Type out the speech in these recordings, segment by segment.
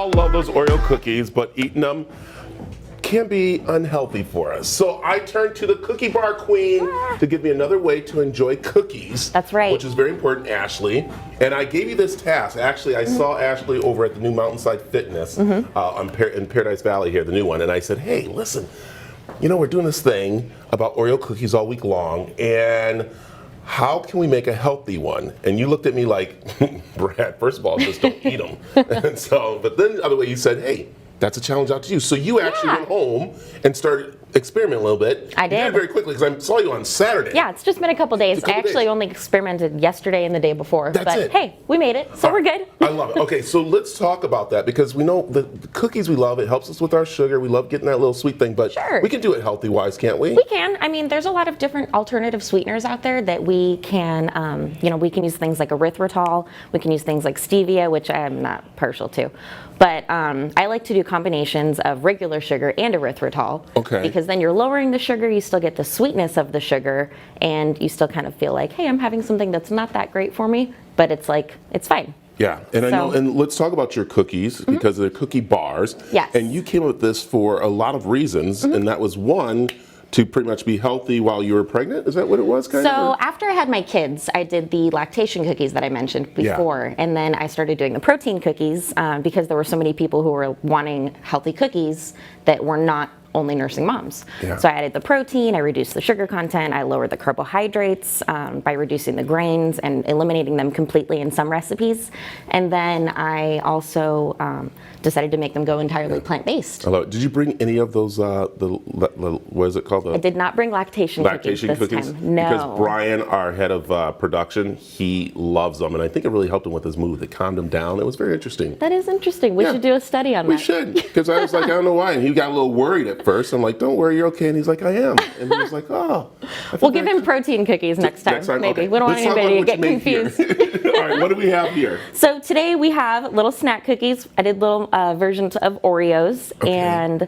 all love those Oreo cookies, but eating them can be unhealthy for us. So I turned to the cookie bar queen to give me another way to enjoy cookies. That's right. Which is very important, Ashley. And I gave you this task. Actually, I saw Ashley over at the new Mountainside Fitness in Paradise Valley here, the new one. And I said, hey, listen, you know, we're doing this thing about Oreo cookies all week long. And how can we make a healthy one? And you looked at me like, Brad, first of all, just don't eat them. And so, but then the other way you said, hey, that's a challenge out to you. So you actually went home and started experimenting a little bit. I did. You did it very quickly because I saw you on Saturday. Yeah, it's just been a couple days. I actually only experimented yesterday and the day before. That's but it. Hey, we made it, so we're good. I love it. Okay, so let's talk about that because we know the cookies we love. It helps us with our sugar. We love getting that little sweet thing, but we can do it healthy-wise, can't we? We can. I mean, there's a lot of different alternative sweeteners out there that we can, you know, we can use things like erythritol. We can use things like stevia, which I'm not partial to. But I like to do combinations of regular sugar and erythritol. Okay. Because then you're lowering the sugar, you still get the sweetness of the sugar, and you still kind of feel like, hey, I'm having something that's not that great for me, but it's like, it's fine. Yeah, and I know, and let's talk about your cookies because they're cookie bars. Yes. And you came up with this for a lot of reasons, and that was one, to pretty much be healthy while you were pregnant? Is that what it was, kind of? So after I had my kids, I did the lactation cookies that I mentioned before, and then I started doing the protein cookies because there were so many people who were wanting healthy cookies that were not only nursing moms. Yeah. So I added the protein, I reduced the sugar content, I lowered the carbohydrates by reducing the grains and eliminating them completely in some recipes. And then I also decided to make them go entirely plant-based. I love it. Did you bring any of those, what is it called? I did not bring lactation cookies this time. No. Because Brian, our head of production, he loves them. And I think it really helped him with his mood. It calmed him down. It was very interesting. That is interesting. We should do a study on that. We should. Because I was like, I don't know why. And he got a little worried at first. I'm like, don't worry, you're okay. And he's like, I am. And he was like, oh. We'll give him protein cookies next time. Maybe. Okay. We don't want anybody to get confused. All right, what do we have here? So today we have little snack cookies. I did little versions of Oreos. And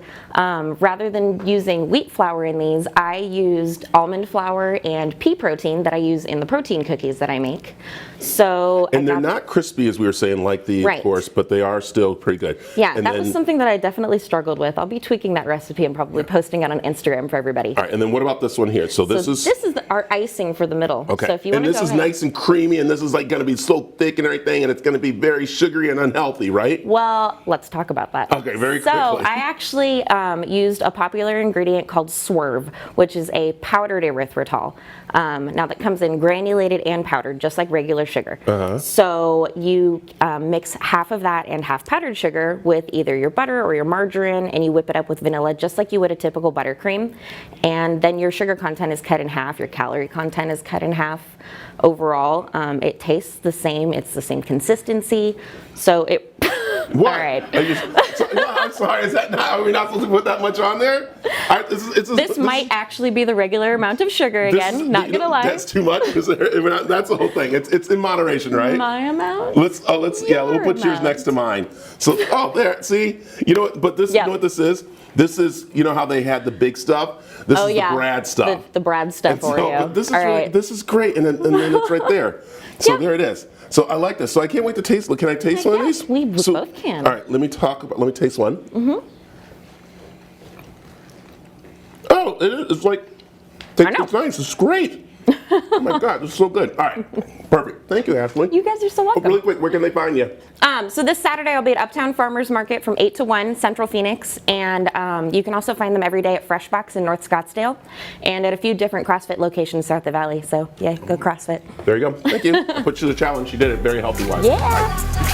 rather than using wheat flour in these, I used almond flour and pea protein that I use in the protein cookies that I make. So and they're not crispy, as we were saying, like the, of course, but they are still pretty good. Yeah, and that was something that I definitely struggled with. I'll be tweaking that recipe and probably posting it on Instagram for everybody. All right, and then what about this one here? So this is our icing for the middle. Okay, so if you want to this is nice and creamy, and this is like going to be so thick and everything, and it's going to be very sugary and unhealthy, right? Well, let's talk about that. Okay, very quickly. So I actually used a popular ingredient called Swerve, which is a powdered erythritol. Now that comes in granulated and powdered, just like regular sugar. So you mix half of that and half powdered sugar with either your butter or your margarine, and you whip it up with vanilla just like you would a typical buttercream. And then your sugar content is cut in half, your calorie content is cut in half. Overall, it tastes the same, it's the same consistency. So it... What? All right. I'm sorry, is that not, are we not supposed to put that much on there? This might actually be the regular amount of sugar again, not gonna lie. That's too much, because that's the whole thing. It's in moderation, right? My amount? We'll put yours next to mine. So, there, see? You know what, but this, you know what this is? This is, you know how they had the big stuff? This is the Brad stuff. The Brad stuff Oreo. This is this is great, and then it's right there. So there it is. So I like this. So I can't wait to taste. Can I taste one of these? We both can. All right, let me taste one. Oh, it's like, it's nice. It's great. Oh my God, this is so good. All right, perfect. Thank you, Ashley. You guys are so welcome. Really quick, where can they find you? So this Saturday I'll be at Uptown Farmers Market from 8 to 1, Central Phoenix, and you can also find them every day at Freshbox in North Scottsdale, and at a few different CrossFit locations throughout the valley. So yeah, go CrossFit. There you go. Thank you. I put you to the challenge. You did it very healthy-wise. Yeah.